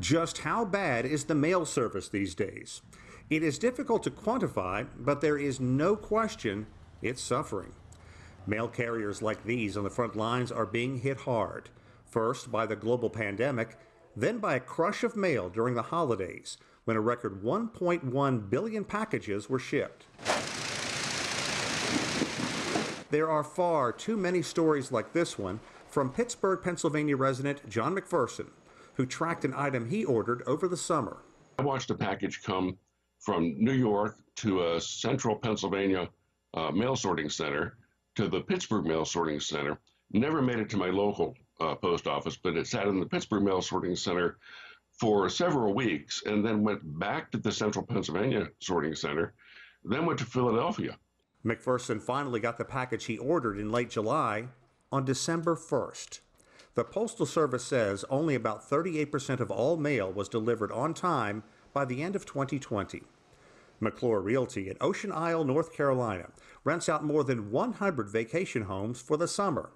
Just how bad is the mail service these days? It is difficult to quantify, but there is no question it's suffering. Mail carriers like these on the front lines are being hit hard, first by the global pandemic, then by a crush of mail during the holidays, when a record 1.1 billion packages were shipped. There are far too many stories like this one from Pittsburgh, Pennsylvania resident John McPherson, who tracked an item he ordered over the summer. I watched a package come from New York to a central Pennsylvania mail sorting center to the Pittsburgh mail sorting center. Never made it to my local post office, but it sat in the Pittsburgh mail sorting center for several weeks and then went back to the central Pennsylvania sorting center, then went to Philadelphia. McPherson finally got the package he ordered in late July on December 1st. The Postal Service says only about 38% of all mail was delivered on time by the end of 2020. McClure Realty in Ocean Isle, North Carolina, rents out more than 100 vacation homes for the summer.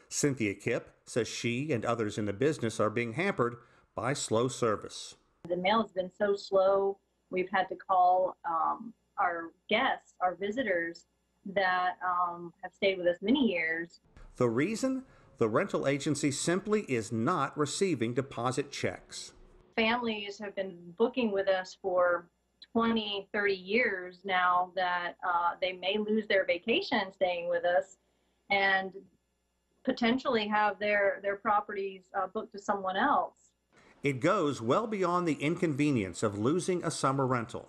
Cynthia Kipp says she and others in the business are being hampered by slow service. The mail has been so slow, we've had to call our guests, our visitors that have stayed with us many years. The reason? The rental agency simply is not receiving deposit checks. Families have been booking with us for 20, 30 years now that they may lose their vacation staying with us and potentially have their properties booked to someone else. It goes well beyond the inconvenience of losing a summer rental.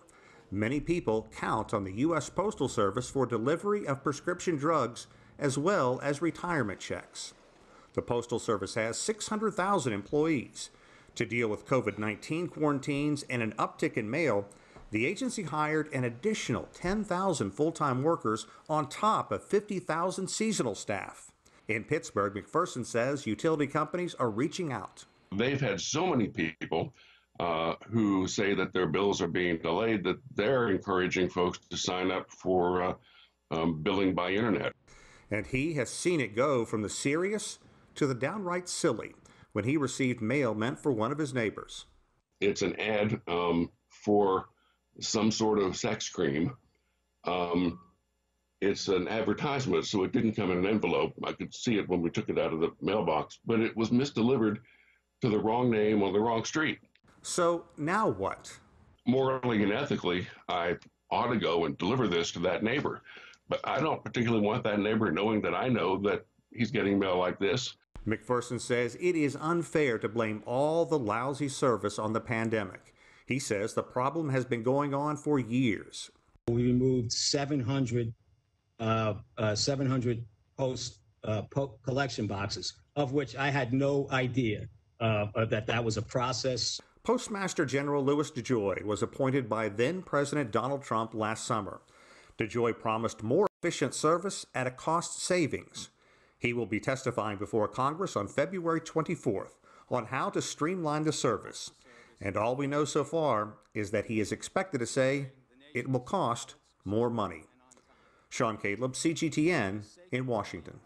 Many people count on the U.S. Postal Service for delivery of prescription drugs as well as retirement checks. The Postal Service has 600,000 employees. To deal with COVID-19 quarantines and an uptick in mail, the agency hired an additional 10,000 full-time workers on top of 50,000 seasonal staff. In Pittsburgh, McPherson says utility companies are reaching out. They've had so many people who say that their bills are being delayed that they're encouraging folks to sign up for billing by internet. And he has seen it go from the serious to the downright silly when he received mail meant for one of his neighbors. It's an ad for some sort of sex cream. It's an advertisement, so it didn't come in an envelope. I could see it when we took it out of the mailbox, but it was misdelivered to the wrong name on the wrong street. So now what? Morally and ethically, I ought to go and deliver this to that neighbor. But I don't particularly want that neighbor knowing that I know that he's getting mail like this. McPherson says it is unfair to blame all the lousy service on the pandemic. He says the problem has been going on for years. We removed 700 post collection boxes, of which I had no idea that was a process. Postmaster General Louis DeJoy was appointed by then-President Donald Trump last summer. DeJoy promised more efficient service at a cost savings. He will be testifying before Congress on February 24th on how to streamline the service. And all we know so far is that he is expected to say it will cost more money. Sean Callebs, CGTN in Washington.